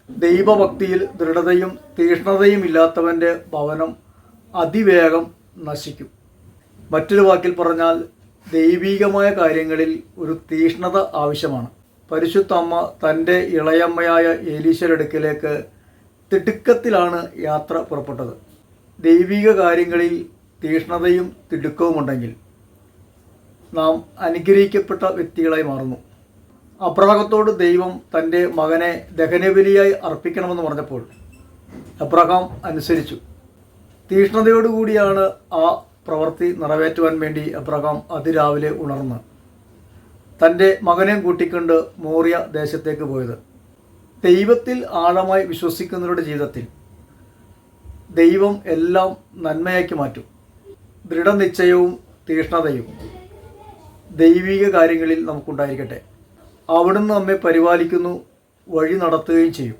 ദൈവഭക്തിയിൽ ദൃഢതയും തീഷ്ണതയും ഇല്ലാത്തവൻ്റെ ഭവനം അതിവേഗം നശിക്കും. മറ്റൊരു വാക്കിൽ പറഞ്ഞാൽ ദൈവീകമായ കാര്യങ്ങളിൽ ഒരു തീഷ്ണത ആവശ്യമാണ്. പരിശുദ്ധ അമ്മ തൻ്റെ ഇളയമ്മയായ ഏലീശയുടെ അടുക്കിലേക്ക് തിടുക്കത്തിലാണ് യാത്ര പുറപ്പെട്ടത്. ദൈവിക കാര്യങ്ങളിൽ തീഷ്ണതയും തിടുക്കവുമുണ്ടെങ്കിൽ നാം അനുഗ്രഹിക്കപ്പെട്ട വ്യക്തികളായി മാറുന്നു. അബ്രഹാത്തോട് ദൈവം തൻ്റെ മകനെ ദഹനബലിയായി അർപ്പിക്കണമെന്ന് പറഞ്ഞപ്പോൾ അബ്രഹാം അനുസരിച്ചു. തീഷ്ണതയോടുകൂടിയാണ് ആ പ്രവൃത്തി നിറവേറ്റുവാൻ വേണ്ടി അബ്രഹാം അതിരാവിലെ ഉണർന്ന് തൻ്റെ മകനെ കൂട്ടിക്കൊണ്ട് മോറിയ ദേശത്തേക്ക് പോയത്. ദൈവത്തിൽ ആഴമായി വിശ്വസിക്കുന്നവരുടെ ജീവിതത്തിൽ ദൈവം എല്ലാം നന്മയാക്കി മാറ്റും. ദൃഢനിശ്ചയവും തീഷ്ണതയും ദൈവിക കാര്യങ്ങളിൽ നമുക്കുണ്ടായിരിക്കട്ടെ. അവിടുന്ന് നമ്മെ പരിപാലിക്കുന്നു, വഴി നടത്തുകയും ചെയ്യും.